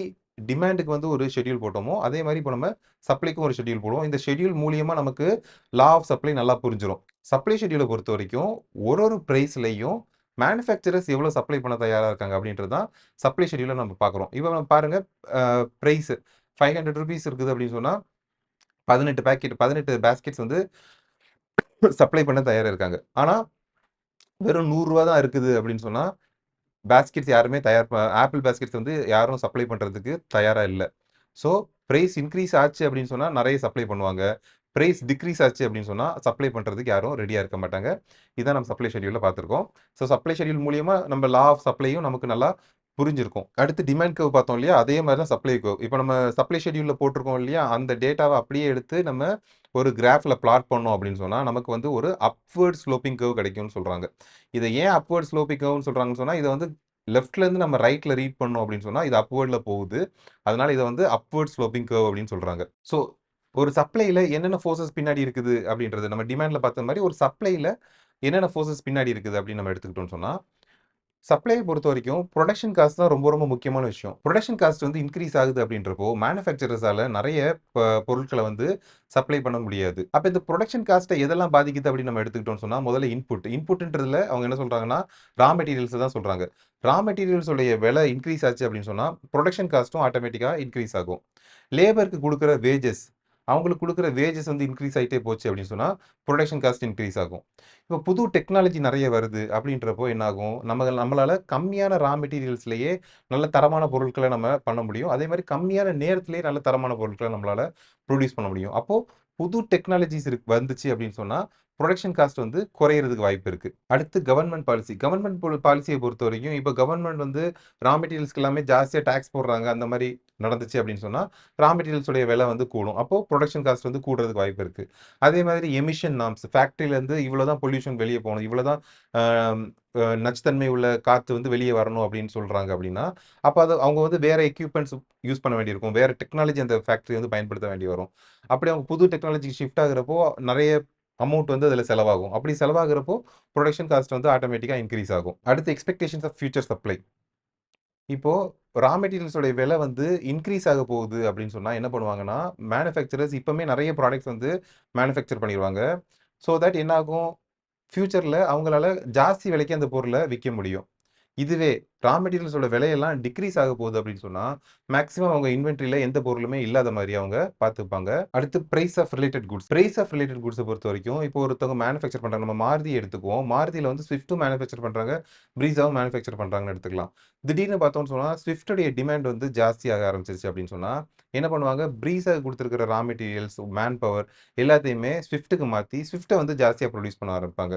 டிமாண்டுக்கு வந்து ஒரு ஷெட்யூல் போட்டோமோ, அதே மாரி இப்ப நம்ம சப்ளைக்கும் ஒரு ஷெட்யூல் போடுவோம். இந்த ஷெட்யூல் மூலியமா நமக்கு லா ஆஃப் சப்ளை நல்லா புரிஞ்சிரும். சப்ளை ஷெட்யூல பொறுத்தவரைக்கும் ஒரு ஒரு பிரைஸ்லயும் மேனுஃபேக்சரர்ஸ் எவ்வளோ சப்ளை பண்ண தயாரா இருக்காங்க அப்படின்றது தான் சப்ளை ஷெட்யூல நம்ம பார்க்குறோம். இப்ப நம்ம பாருங்க பிரைஸ் ₹500 இருக்குது அப்படின்னு சொன்னா 18 பாஸ்கெட்ஸ் வந்து சப்ளை பண்ண தயாரா இருக்காங்க. ஆனா, வெறும் ₹100 தான் இருக்குது அப்படின்னு சொன்னா, பாஸ்கெட்ஸ் யாருமே ஆப்பிள் பாஸ்கெட்ஸ் வந்து யாரும் சப்ளை பண்றதுக்கு தயாரா இல்ல. ஸோ, பிரைஸ் இன்கிரீஸ் ஆச்சு அப்படின்னு சொன்னா, நெறைய சப்ளை பண்ணுவாங்க. பிரைஸ் டிக்ரீஸ் ஆச்சு அப்படின்னு சொன்னா, சப்ளை பண்றதுக்கு யாரும் ரெடியா இருக்க மாட்டாங்க. இதான் நம்ம சப்ளை ஷெட்யூல்ல பார்த்திருக்கோம். ஸோ, சப்ளை ஷெட்யூல் மூலியமா நம்ம லா ஆஃப் சப்ளையும் நமக்கு நல்லா புரிஞ்சிருக்கும். அடுத்து டிமாண்ட் கர்வ் பார்த்தோம் இல்லையா? அதே மாரி தான் சப்ளை கர்வ். இப்ப நம்ம சப்ளை ஷெட்யூல்ல போட்டிருக்கோம் இல்லையா? அந்த டேட்டாவ அப்படியே எடுத்து நம்ம ஒரு கிராஃப்ல பிளாட் பண்ணோம் அப்படின்னு சொன்னா, நமக்கு வந்து ஒரு அப்வர்ட் ஸ்லோப்பிங் கர்வ் கிடைக்கும்னு சொல்றாங்க. இத ஏன் அப்வர்ட் ஸ்லோப்பிங் கர்வ்ன்னு சொல்றாங்கன்னு சொன்னா, இத வந்து லெஃப்ட்ல இருந்து நம்ம ரைட்ல ரீட் பண்ணோம் அப்படின்னு சொன்னா, இது அப்வர்ட்ல போகுது. அதனால இத வந்து அப்வர்ட் ஸ்லோப்பிங் கர்வ் அப்படின்னு சொல்றாங்க. ஸோ, ஒரு சப்ளைல என்னென்ன ஃபோர்ஸஸ் பின்னாடி இருக்குது அப்படின்றது நம்ம டிமாண்ட்ல பார்த்த மாரி ஒரு சப்ளைல என்னென்ன ஃபோர்ஸஸ் பின்னாடி இருக்குது அப்படின்னு நம்ம எடுத்துக்கிட்டோம்னு சொன்னா, சப்ளைய பொறுத்தவரைக்கும் புரொடக்ஷன் காஸ்ட் தான் ரொம்ப ரொம்ப முக்கியமான விஷயம். புரொடக்ஷன் காஸ்ட் வந்து இன்கிரீஸ் ஆகுது அப்படின்றப்போ, மேனுஃபேக்சரர்ஸால நெறைய பொருட்கள வந்து சப்ளை பண்ண முடியாது. அப்ப இந்த புரொடக்ஷன் காஸ்ட்ட எதெல்லாம் பாதிக்குது அப்படின்னு நம்ம எடுத்துக்கிட்டோம்னு சொன்னா, முதல்ல இன்புட். இன்புட்ன்றதுல அவங்க என்ன சொல்றாங்கன்னா, ரா மெட்டீரியல்ஸ தான் சொல்றாங்க. ரா மெட்டீரியல்ஸ் உடைய விலை இன்கிரீஸ் ஆச்சு அப்படின்னு சொன்னா, புரொடக்ஷன் காஸ்ட்டும் ஆட்டோமேட்டிக்கா இன்கிரீஸ் ஆகும். லேபருக்கு குடுக்குற வேஜஸ், அவங்களுக்கு குடுக்குற வேஜஸ் வந்து இன்கிரீஸ் ஆயிட்டே போச்சு அப்படின்னு சொன்னா, புரொடக்ஷன் காஸ்ட் இன்கிரீஸ் ஆகும். இப்ப புது டெக்னாலஜி நெறைய வருது அப்படின்றப்போ என்ன ஆகும்? நம்மளால கம்மியான ரா மெட்டீரியல்ஸ்லயே நல்ல தரமான பொருட்கள நம்ம பண்ண முடியும். அதே மாரி கம்மியான நேரத்திலேயே நல்ல தரமான பொருட்கள நம்மளால புரொடியூஸ் பண்ண முடியும். அப்போ புது டெக்னாலஜிஸ் வந்துச்சு அப்படின்னு சொன்னா, புரொடக்ஷன் காஸ்ட் வந்து குறையறதுக்கு வாய்ப்பு இருக்கு. அடுத்து கவர்ன்மென்ட் பாலிசி. கவர்ன்மென்ட் பாலிசிய பொறுத்தவரைக்கும், இப்ப கவர்ன்மென்ட் வந்து ரா மெட்டீரியல்ஸ்க்கு எல்லாமே ஜாஸ்தியா டாக்ஸ் போடுறாங்க. அந்த மாரி நடந்துச்சு அப்படின்னு சொன்னா, ரா மெட்டீரியல்ஸ் உடைய விலை வந்து கூடும். அப்போ புரொடக்ஷன் காஸ்ட் வந்து கூடுறதுக்கு வாய்ப்பு இருக்கு. அதே மாதிரி எமிஷன் நார்ம்ஸ் ஃபேக்டரியிலேருந்து இவ்வளோ தான் பொல்யூஷன் வெளிய போணும். இவ்வளோ தான் அ நச்சுத்தன்மை உள்ள காத்து வந்து வெளிய வரணும் அப்படின்னு சொல்றாங்க அப்படின்னா, அப்ப அது அவங்க வந்து வேற எக்யூப்மென்ட்ஸ் யூஸ் பண்ண வேண்டியிருக்கும். வேற டெக்னாலஜி அந்த ஃபேக்டரி வந்து பயன்படுத்த வேண்டி வரும். அப்படி அவங்க புது டெக்னாலஜிக்கு ஷிஃப்ட் ஆகுறப்போ நெறைய அமௌண்ட் வந்து அதில செலவாகும். அப்படி செலவாகுறப்போ புரொடக்ஷன் காஸ்ட் வந்து ஆட்டோமேட்டிக்கா இன்கிரீஸ் ஆகும். அடுத்து எக்ஸ்பெக்டேஷன்ஸ் ஆஃப் ஃபியூச்சர் சப்ளை. இப்போ ரா மெட்டீரியல்ஸ் உடைய விலை வந்து இன்கிரீஸ் ஆக போகுது அப்படின்னு சொன்னா என்ன பண்ணுவாங்கன்னா, மேனுஃபேக்சரர்ஸ் இப்பவுமே நெறைய ப்ராடக்ட்ஸ் வந்து மேனுஃபேக்சர் பண்ணிருவாங்க. ஸோ தட் என்ன ஆகும்? ஃபியூச்சர்ல அவங்களால ஜாஸ்தி விலைக்கு அந்த பொருள விக்க முடியும். இதுவே ரா மெட்டீரியல்ஸோட விலையெல்லாம் டிக்ரீஸ் ஆக போகுது அப்படின்னு சொன்னா, மேக்ஸிமம் அவங்க இன்வென்டரில எந்த பொருளுமே இல்லாத மாரி அவங்க பார்த்துப்பாங்க. அடுத்து price of related goods. Price of related குட்ஸ பொறுத்தவரைக்கும், இப்போ ஒருத்தவங்க மேனுஃபேக்சர் பண்றாங்க. நம்ம மாருதி எடுத்துக்குவோம். மாருதில வந்து ஸ்விஃப்ட்டும் மேனுஃபேக்சர் பண்றாங்க. ப்ரீஸாவும் மேனுஃபேக்சர் பண்றாங்கன்னு எடுத்துக்கலாம். திடீர்னு பார்த்தோம்னு சொன்னா, ஸ்விஃப்ட்டுடைய டிமாண்ட் வந்து ஜாஸ்தியாக ஆரம்பிச்சுருச்சு அப்படின்னு சொன்னா, என்ன பண்ணுவாங்க? ப்ரீஸா குடுத்திருக்கிற ரா மெட்டீரியல்ஸ், மேன் பவர் எல்லாத்தையுமே ஸ்விஃப்ட்டுக்கு மாத்தி, ஸ்விஃப்ட்ட வந்து ஜாஸ்தியா புரொடியூஸ் பண்ண ஆரம்பிப்பாங்க.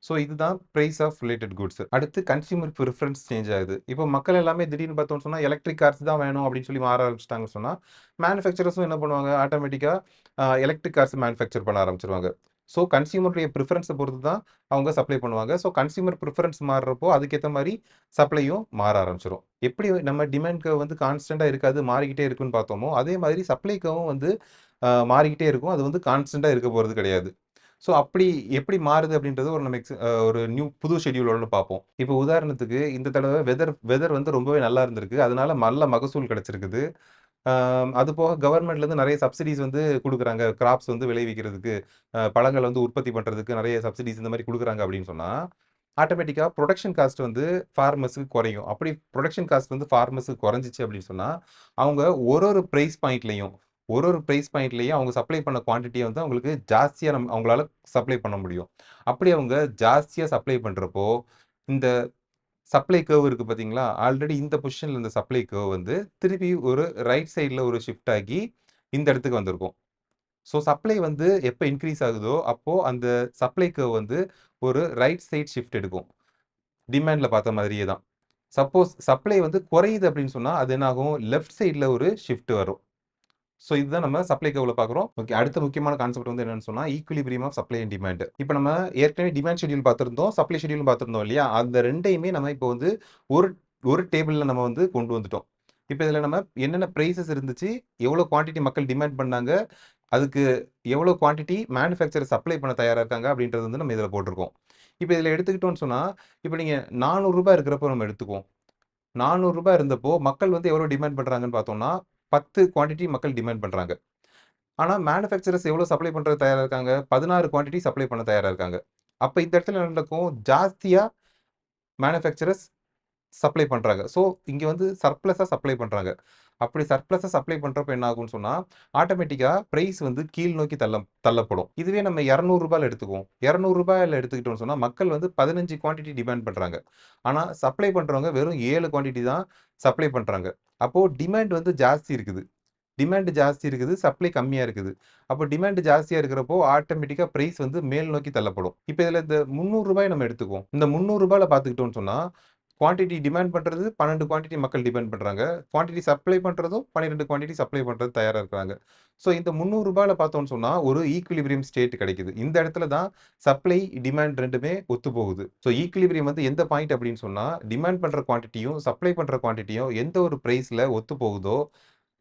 ஸோ இதுதான் பிரைஸ் ஆஃப் ரிலேட்டட் குட்ஸ். அடுத்து கன்சியூமர் பிரிஃபரன்ஸ் சேஞ்ச் ஆகுது. இப்போ மக்கள் எல்லாமே திடீர்னு பார்த்தோம்னு சொன்னா, எலக்ட்ரிக் கார்ஸ் தான் வேணும் அப்படின்னு சொல்லி மாற ஆரம்பிச்சுட்டாங்கன்னு சொன்னா, மேனுஃபேக்சரர்ஸும் என்ன பண்ணுவாங்க? ஆட்டோமேட்டிக்கா எலக்ட்ரிக் கார்ஸ் மேனுஃபேக்சர் பண்ண ஆரம்பிச்சுருவாங்க. ஸோ கன்சியூமருடைய ப்ரிஃபரன்ஸ பொறுத்து தான் அவங்க சப்ளை பண்ணுவாங்க. ஸோ கன்சியூமர் ப்ரிஃபரன்ஸ் மாறுறப்போ, அதுக்கேத்த மாரி சப்ளையும் மாற ஆரம்பிச்சுரும். எப்படி நம்ம டிமாண்ட் கர்வ் வந்து கான்ஸ்டன்ட்டா இருக்காது, மாறிக்கிட்டே இருக்குன்னு பார்த்தோமோ, அதே மாதிரி சப்ளை கர்வும் வந்து மாறிக்கிட்டே இருக்கும். அது வந்து கான்ஸ்டன்ட்டா இருக்க போறது கிடையாது. ஸோ அப்படி எப்படி மாறுது அப்படின்றது ஒரு நம்ம ஒரு புது ஷெட்யூலோட பார்ப்போம். இப்போ உதாரணத்துக்கு இந்த தடவ வெதர் வெதர் வந்து ரொம்பவே நல்லா இருந்திருக்கு. அதனால நல்ல மகசூல் கிடைச்சிருக்குது. அது போக கவர்மெண்ட்லேருந்து நெறைய சப்சிடீஸ் வந்து குடுக்குறாங்க. கிராப்ஸ் வந்து விளைவிக்கிறதுக்கு, பழங்கள் வந்து உற்பத்தி பண்றதுக்கு நெறைய சப்சிடீஸ் இந்த மாரி குடுக்குறாங்க அப்படின்னு சொன்னா, ஆட்டோமேட்டிக்கா புரொடக்ஷன் காஸ்ட் வந்து ஃபார்மர்ஸ்க்கு குறையும். அப்படி புரொடக்ஷன் காஸ்ட் வந்து ஃபார்மர்ஸ்க்கு குறைஞ்சுச்சு அப்படின்னு சொன்னா, அவங்க ஒரு ஒரு பிரைஸ் பாயிண்ட்லயும் அவங்க சப்ளை பண்ண குவான்டிட்டிய வந்து அவங்களுக்கு ஜாஸ்தியா அவங்களால சப்ளை பண்ண முடியும். அப்படி அவங்க ஜாஸ்தியா சப்ளை பண்றப்போ, இந்த சப்ளை கர்வ் இருக்கு பார்த்தீங்களா? ஆல்ரெடி இந்த பொசிஷன்ல இருந்த சப்ளை கர்வ் வந்து திருப்பி ஒரு ரைட் சைட்ல ஒரு ஷிஃப்ட் ஆகி இந்த இடத்துக்கு வந்திருக்கும். ஸோ சப்ளை வந்து எப்ப இன்கிரீஸ் ஆகுதோ, அப்போ அந்த சப்ளை கர்வ் வந்து ஒரு ரைட் சைட் ஷிஃப்ட் எடுக்கும். டிமாண்ட்ல பார்த்த மாதிரியே தான். சப்போஸ் சப்ளை வந்து குறையுது அப்படின்னு சொன்னா, அது என்ன ஆகும்? லெஃப்ட் சைட்ல ஒரு ஷிஃப்ட் வரும். ஸோ இதுதான் நம்ம சப்ளை கர்வ்ல பார்க்குறோம். ஓகே. அடுத்த முக்கியமான கான்செப்ட் வந்து என்னன்னு சொன்னா, equilibrium of supply and demand. இப்ப நம்ம ஏற்கனவே டிமாண்ட் ஷெட்யூல் பார்த்திருந்தோம். சப்ளை ஷெட்யூலும் பார்த்திருந்தோம் இல்லையா? அந்த 2யுமே நம்ம இப்போ வந்து ஒரு ஒரு டேபிள்ல நம்ம வந்து கொண்டு வந்துட்டோம். இப்ப இதுல நம்ம என்னென்ன பிரைஸஸ் இருந்துச்சு, எவ்வளோ குவான்டிட்டி மக்கள் டிமாண்ட் பண்ணாங்க, அதுக்கு எவ்வளோ குவான்டிட்டி மேனுஃபேக்சரர் சப்ளை பண்ண தயாரா இருக்காங்க அப்படின்றது வந்து நம்ம இதுல போட்டிருக்கோம். இப்ப இதுல எடுத்துக்கிட்டோம்னு சொன்னா, இப்ப நீங்க ரூ. 400 இருக்கிறப்போ நம்ம எடுத்துக்குவோம். ரூ. 400 இருந்தப்போ மக்கள் வந்து எவ்வளோ டிமாண்ட் பண்றாங்கன்னு பார்த்தோம்னா, 10 குவான்டிட்டி மக்கள் டிமாண்ட் பண்றாங்க. ஆனா மேனுஃபேக்சரர்ஸ் எவ்வளோ சப்ளை பண்றது தயாரா இருக்காங்க? 16 குவான்டிட்டி சப்ளை பண்ண தயாரா இருக்காங்க. அப்ப இந்த இடத்துல என்ன நடக்கும்? ஜாஸ்தியா மேனுஃபேக்சரர்ஸ் சப்ளை பண்றாங்க. ஸோ இங்க வந்து சர்ப்ளஸா சப்ளை பண்றாங்க. அப்படி சர்ப்ளஸா சப்ளை பண்றப்ப என்ன ஆகும்னு சொன்னா, ஆட்டோமேட்டிக்கா பிரைஸ் வந்து கீழ் நோக்கி தள்ளப்படும். இதுவே நம்ம ரூ. 200 எடுத்துக்குவோம். ரூ. 200 எடுத்துக்கிட்டோம்னு சொன்னா, மக்கள் வந்து 15 குவான்டிட்டி டிமாண்ட் பண்றாங்க. ஆனா சப்ளை பண்றவங்க வெறும் 7 குவான்டிட்டி தான் சப்ளை பண்றாங்க. அப்போ டிமாண்ட் வந்து ஜாஸ்தி இருக்குது. டிமாண்ட் ஜாஸ்தி இருக்குது. சப்ளை கம்மியா இருக்குது. அப்போ டிமாண்ட் ஜாஸ்தியா இருக்கிறப்போ, ஆட்டோமேட்டிக்கா பிரைஸ் வந்து மேல் நோக்கி தள்ளப்படும். இப்ப இதுல இந்த ரூ. 300 நம்ம எடுத்துக்குவோம். இந்த ரூ. 300 பார்த்துக்கிட்டோம்னு சொன்னா, குவான்டிட்டி டிமாண்ட் பண்றது 12 குவான்டிட்டி மக்கள் டிமாண்ட் பண்றாங்க. குவான்டிட்டி சப்ளை பண்றதும் 12 குவான்டிட்டி சப்ளை பண்றது தயாரா இருக்கிறாங்க. ஸோ இந்த ரூ. 300 பார்த்தோம்னு சொன்னா, ஒரு ஈக்விலிபிரியம் ஸ்டேட் கிடைக்குது. இந்த இடத்துல தான் சப்ளை, டிமாண்ட் 2மே ஒத்துப்போகுது. ஸோ ஈக்விலிபிரியம் வந்து எந்த பாயிண்ட் அப்படின்னு சொன்னா, டிமாண்ட் பண்ற குவான்டிட்டியும், சப்ளை பண்ற குவான்டிட்டியும் எந்த ஒரு பிரைஸ்ல ஒத்துப்போகுதோ,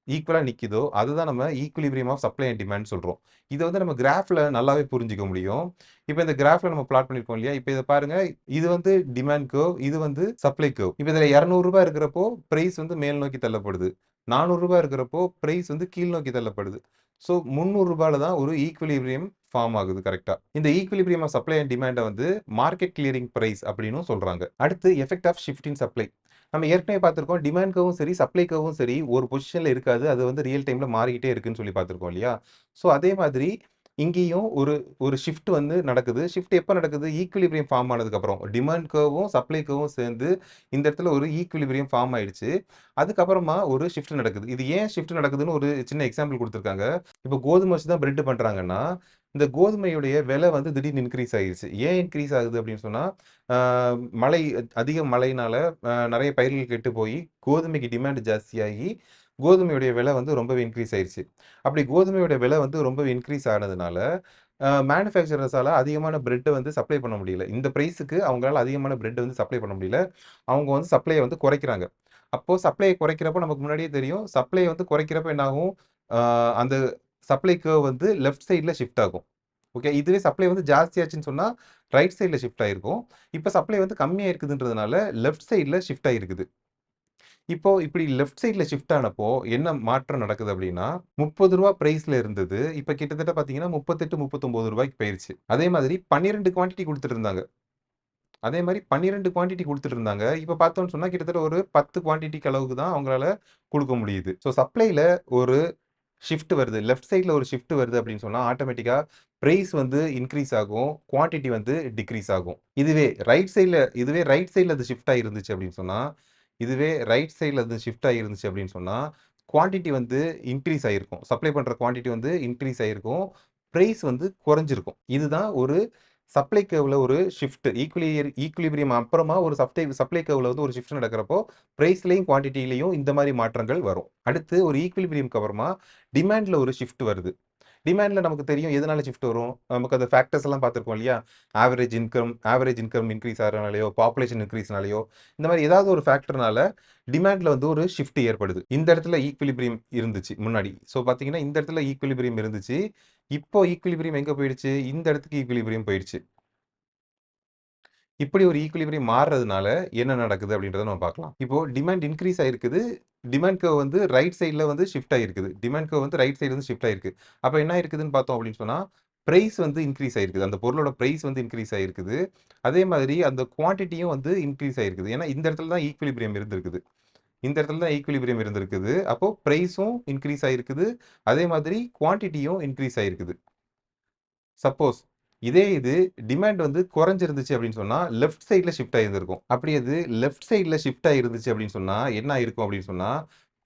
ஈக்குவலா நிக்குதோ, அதுதான் நம்ம equilibrium of supply and demand சொல்றோம். இத வந்து நம்ம கிராஃப்ல நல்லாவே புரிஞ்சுக்க முடியும். இப்ப இந்த கிராஃப்ல நம்ம பிளாட் பண்ணியிருக்கோம் இல்லையா? இப்ப இத பாருங்க. இது வந்து டிமாண்ட் கர்வ். இது வந்து சப்ளை கர்வ். இப்ப இதுல ரூ. 200 இருக்கிறப்போ, பிரைஸ் வந்து மேல் நோக்கி தள்ளப்படுது. ரூ. 400 இருக்கிறப்போ, பிரைஸ் வந்து கீழ் நோக்கி தள்ளப்படுது. ஸோ ரூ. 300 தான் ஒரு ஈக்விலிபிரியம் ஃபார்ம் ஆகுது கரெக்ட்டா. இந்த ஈக்விலிபிரியம் ஆஃப் சப்ளை அண்ட் டிமாண்ட வந்து மார்க்கெட் கிளியரிங் பிரைஸ் அப்படின்னும் சொல்றாங்க. அடுத்து effect of shift in supply. நம்ம ஏற்கனவே பார்த்திருக்கோம். டிமாண்ட் கர்வும் சரி, சப்ளை கர்வும் சரி, ஒரு பொசிஷன்ல இருக்காது. அது வந்து ரியல் டைம்ல மாறிக்கிட்டே இருக்குன்னு சொல்லி பார்த்திருக்கோம் இல்லையா? ஸோ அதே மாதிரி இங்கேயும் ஒரு ஒரு ஷிஃப்ட் வந்து நடக்குது. ஷிஃப்ட் எப்ப நடக்குது? ஈக்விலிபிரியம் ஃபார்ம் ஆனதுக்கப்புறம். டிமாண்ட் கர்வும், சப்ளை கர்வும் சேர்ந்து இந்த இடத்துல ஒரு ஈக்விலிபிரியம் ஃபார்ம் ஆயிடுச்சு. அதுக்கப்புறமா ஒரு ஷிஃப்ட் நடக்குது. இது ஏன் ஷிஃப்ட் நடக்குதுன்னு ஒரு சின்ன எக்ஸாம்பிள் குடுத்திருக்காங்க. இப்போ கோதுமை வச்சு தான் பிரெட் பண்றாங்கன்னா, இந்த கோதுமையுடைய விலை வந்து திடீர்னு இன்கிரீஸ் ஆயிருச்சு. ஏன் இன்கிரீஸ் ஆகுது அப்படின்னு சொன்னா, ஆ மழை அதிக மழைனால நெறைய பயிர்கள் கெட்டு போயி, கோதுமைக்கு டிமாண்ட் ஜாஸ்தியாகி, கோதுமையுடைய விலை வந்து ரொம்பவே இன்கிரீஸ் ஆயிருச்சு. அப்படி கோதுமையோட விலை வந்து ரொம்பவே இன்கிரீஸ் ஆனதுனால, மேனுஃபேக்சரர்ஸால அதிகமான பிரெட்ட வந்து சப்ளை பண்ண முடியல. இந்த பிரைஸுக்கு அவங்களால அதிகமான பிரெட் வந்து சப்ளை பண்ண முடியல. அவங்க வந்து சப்ளைய வந்து குறைக்கிறாங்க. அப்போ சப்ளைய குறைக்கிறப்போ நமக்கு முன்னாடியே தெரியும். சப்ளைய வந்து குறைக்கிறப்ப என்ன ஆகும்? ஆ அந்த சப்ளை கர்வ் வந்து லெஃப்ட் சைட்ல ஷிஃப்ட் ஆகும். ஓகே. இதுவே சப்ளை வந்து ஜாஸ்தியாச்சுன்னு சொன்னா, ரைட் சைட்ல ஷிஃப்ட் ஆயிருக்கும். இப்ப சப்ளை வந்து கம்மியா இருக்குதுன்றதுனால, லெஃப்ட் சைட்ல ஷிஃப்ட் ஆயிருக்குது. இப்போ இப்படி லெஃப்ட் சைட்ல ஷிஃப்ட் ஆனப்போ, என்ன மாற்றம் நடக்குது அப்படின்னா, ரூ. 30 பிரைஸ்ல இருந்தது. இப்ப கிட்டத்தட்ட பார்த்தீங்கன்னா, ரூ. 38, ரூ. 39க்கு போயிருச்சு. அதே மாதிரி 12 குவான்டிட்டி குடுத்துட்டு இருந்தாங்க. அதே மாரி 12 குவான்டிட்டி குடுத்துட்டு இருந்தாங்க. இப்ப பார்த்தோம்னு சொன்னா, கிட்டத்தட்ட ஒரு 10 குவான்டிட்டிக்கு அளவுக்கு தான் அவங்களால குடுக்க முடியுது. ஸோ சப்ளைல ஒரு ஷிஃப்ட் வருது. லெஃப்ட் சைட்ல ஒரு ஷிஃப்ட் வருது அப்படின்னு சொன்னா, ஆட்டோமேட்டிக்கா பிரைஸ் வந்து இன்கிரீஸ் ஆகும். குவான்டிட்டி வந்து டிக்ரீஸ் ஆகும். இதுவே ரைட் சைட்ல அது ஷிஃப்ட் ஆகிருந்துச்சு அப்படின்னு சொன்னா, குவான்டிட்டி வந்து இன்கிரீஸ் ஆகியிருக்கும். சப்ளை பண்ற குவான்டிட்டி வந்து இன்கிரீஸ் ஆகியிருக்கும். பிரைஸ் வந்து குறைஞ்சிருக்கும். இதுதான் ஒரு சப்ளை கர்வ்ல ஒரு ஷிஃப்ட். ஈக்விலிபிரியம் அப்புறமா ஒரு சப்ளை கர்வ்ல வந்து ஒரு ஷிஃப்ட் நடக்கிறப்போ, பிரைஸ்லயும், குவான்டிட்டிலயும் இந்த மாரி மாற்றங்கள் வரும். அடுத்து ஒரு ஈக்விலிபிரியம்க்கு அப்புறமா டிமாண்ட்ல ஒரு ஷிஃப்ட் வருது. டிமாண்ட்ல நமக்கு தெரியும் எதனால ஷிஃப்ட் வரும். நமக்கு அந்த ஃபேக்டர்ஸ் எல்லாம் பார்த்துருக்கோம் இல்லையா? ஆவரேஜ் இன்கம் இன்க்ரீஸ் ஆகுறனாலயோ, பாப்புலேஷன் இன்க்ரீஸ்னாலயோ, இந்த மாரி ஏதாவது ஒரு ஃபேக்டர்னால டிமாண்ட்ல வந்து ஒரு ஷிஃப்ட் ஏற்படுது. இந்த இடத்துல ஈக்விலிபிரியம் இருந்துச்சு முன்னாடி. ஸோ பார்த்தீங்கன்னா, இந்த இடத்துல ஈக்விலிபிரியம் இருந்துச்சு. இப்போ ஈக்விலிபிரியம் எங்க போயிடுச்சு? இந்த இடத்துக்கு ஈக்விலிபிரியம் போயிடுச்சு. இப்படி ஒரு ஈக்விலிபிரியம் மாறுறதுனால என்ன நடக்குது அப்படின்றத நம்ம பார்க்கலாம். இப்போ டிமாண்ட் இன்க்ரீஸ் ஆயிருக்குது. டிமாண்ட் கர்வ் வந்து ரைட் சைட்ல வந்து ஷிஃப்ட் ஆயிருக்குது. டிமாண்ட் கர்வ் வந்து ரைட் சைடு வந்து ஷிஃப்ட் ஆயிருக்கு. அப்ப என்ன ஆயிருக்குதுன்னு பார்த்தோம் அப்படின்னு சொன்னா, பிரைஸ் வந்து இன்க்ரீஸ் ஆயிருக்குது. அந்த பொருளோட பிரைஸ் வந்து இன்க்ரீஸ் ஆயிருக்குது. அதே மாதிரி அந்த குவான்டிட்டியும் வந்து இன்க்ரீஸ் ஆயிருக்குது. ஏன்னா இந்த இடத்துல தான் ஈக்விலிபிரியம் இருந்திருக்குது. இந்த இடத்துல தான் ஈக்விலிபிரியம் இருந்திருக்குது. அப்போ பிரைஸும் இன்க்ரீஸ் ஆயிருக்குது. அதே மாதிரி குவான்டிட்டியும் இன்க்ரீஸ் ஆயிருக்குது. சப்போஸ் இதே இது டிமாண்ட் வந்து குறைஞ்சிருந்துச்சு அப்படின்னு சொன்னா லெஃப்ட் சைட்ல ஷிஃப்ட் ஆயிருந்திருக்கும். அப்படி அது லெஃப்ட் சைட்ல ஷிஃப்ட் ஆயிருந்துச்சு அப்படின்னு சொன்னா என்ன ஆயிருக்கும் அப்படின்னு சொன்னா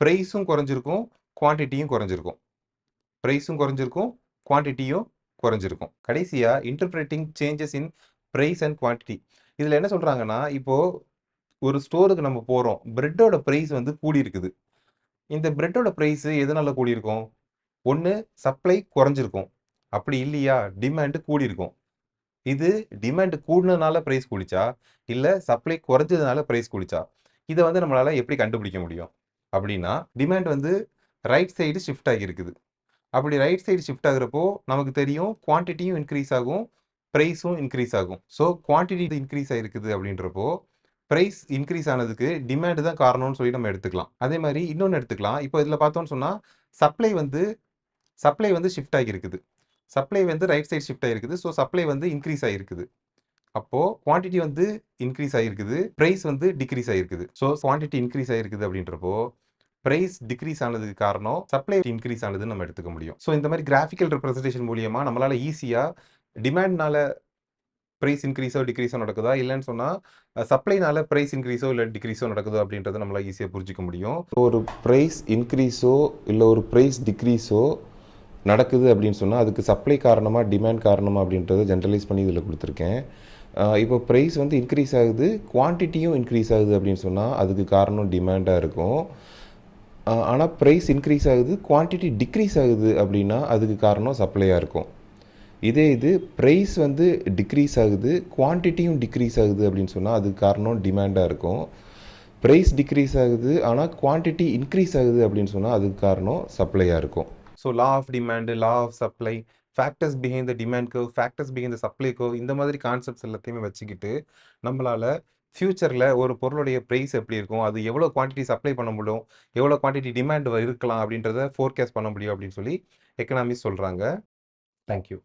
பிரைஸும் குறைஞ்சிருக்கும், குவான்டிட்டியும் குறைஞ்சிருக்கும். பிரைஸும் குறைஞ்சிருக்கும், குவான்டிட்டியும் குறைஞ்சிருக்கும். கடைசியா interpreting changes in price and quantity. இதுல என்ன சொல்றாங்கன்னா, இப்போ ஒரு ஸ்டோருக்கு நம்ம போறோம். பிரெட்டோட பிரைஸ் வந்து கூடி இருக்குது. இந்த பிரெட்டோட பிரைஸ் எதனால கூடியிருக்கும்? ஒண்ணு சப்ளை குறைஞ்சிருக்கும். அப்படி இல்லையா டிமாண்ட் கூடியிருக்கும். இது டிமாண்ட் கூடுனதுனால பிரைஸ் கூடிச்சா? இல்ல சப்ளை குறைஞ்சதுனால பிரைஸ் கூடிச்சா? இத வந்து நம்மளால எப்படி கண்டுபிடிக்க முடியும்? அப்படின்னா, டிமாண்ட் வந்து ரைட் சைடு ஷிஃப்ட் ஆகியிருக்குது. அப்படி ரைட் சைடு ஷிஃப்ட் ஆகுறப்போ, நமக்கு தெரியும் குவான்டிட்டியும் இன்க்ரீஸ் ஆகும், பிரைஸும் இன்க்ரீஸ் ஆகும். ஸோ குவான்டிட்டி இன்க்ரீஸ் ஆயிருக்குது அப்படின்றப்போ, பிரைஸ் இன்க்ரீஸ் ஆனதுக்கு டிமாண்ட் தான் காரணம்னு சொல்லி நம்ம எடுத்துக்கலாம். அதே மாரி இன்னொன்னு எடுத்துக்கலாம். இப்போ இதில பார்த்தோம்னு சொன்னா, சப்ளை வந்து சப்ளை வந்து ஷிஃப்ட் ஆகியிருக்குது. சப்ளை வந்து ரைட் சைடு ஷிஃப்ட் ஆகியிருக்குது. ஸோ சப்ளை வந்து இன்க்ரீஸ் ஆகியிருக்குது. அப்போ குவான்டிட்டி வந்து இன்க்ரீஸ் ஆகியிருக்குது. பிரைஸ் வந்து டிக்ரீஸ் ஆகியிருக்குது. ஸோ குவான்டிட்டி இன்க்ரீஸ் ஆகியிருக்குது அப்படின்றப்போ, பிரைஸ் டிக்ரீஸ் ஆனதுக்கு காரணம் சப்ளை இன்க்ரீஸ் ஆனதுன்னு நம்ம எடுத்துக்க முடியும். ஸோ இந்த மாதிரி கிராஃபிக்கல் ரெப்ரசன்டேஷன் மூலியமா நம்மளால ஈஸியா டிமாண்ட்னால பிரைஸ் இன்க்ரீஸோ, டிக்ரீஸோ நடக்குதா? இல்லன்னு சொன்னா சப்ளைனால பிரைஸ் இன்க்ரீஸோ இல்ல டிக்ரீஸோ நடக்குதா? அப்படின்றத நம்மளால ஈஸியா புரிஞ்சுக்க முடியும். ஒரு பிரைஸ் இன்க்ரீஸோ இல்ல ஒரு பிரைஸ் டிக்ரீஸோ நடக்குது அப்படின்னு சொன்னால் அதுக்கு சப்ளை காரணமாக டிமாண்ட் காரணமாக அப்படின்றத ஜென்ரலைஸ் பண்ணி இதில் கொடுத்துருக்கேன். இப்போ ப்ரைஸ் வந்து இன்க்ரீஸ் ஆகுது, குவான்டிட்டியும் இன்க்ரீஸ் ஆகுது அப்படின்னு சொன்னால் அதுக்கு காரணம் டிமாண்டாக இருக்கும். ஆனால் ப்ரைஸ் இன்க்ரீஸ் ஆகுது, குவான்டிட்டி டிக்ரீஸ் ஆகுது அப்படின்னா அதுக்கு காரணம் சப்ளையாக இருக்கும். இதே இது ப்ரைஸ் வந்து டிக்ரீஸ் ஆகுது, குவான்டிட்டியும் டிக்ரீஸ் ஆகுது அப்படின்னு சொன்னால் அதுக்கு காரணம் டிமாண்டாக இருக்கும். ப்ரைஸ் டிக்ரீஸ் ஆகுது ஆனால் குவான்டிட்டி இன்க்ரீஸ் ஆகுது அப்படின்னு சொன்னால் அதுக்கு காரணம் சப்ளையாக இருக்கும். So law of demand, law of supply, factors behind the demand curve, factors behind the supply curve, இந்த மாதிரி கான்செப்ட்ஸ் எல்லாத்தையுமே வச்சுக்கிட்டு நம்மளால் ஃப்யூச்சரில் ஒரு பொருளுடைய ப்ரைஸ் எப்படி இருக்கும், அது எவ்வளோ குவான்டிட்டி சப்ளை பண்ண முடியும், எவ்வளோ குவான்டிட்டி டிமாண்ட் இருக்கலாம் அப்படின்றத ஃபோர்காஸ்ட் பண்ண முடியும் அப்படின்னு சொல்லி எக்கனாமிஸ்ட் சொல்கிறாங்க. தேங்க்யூ.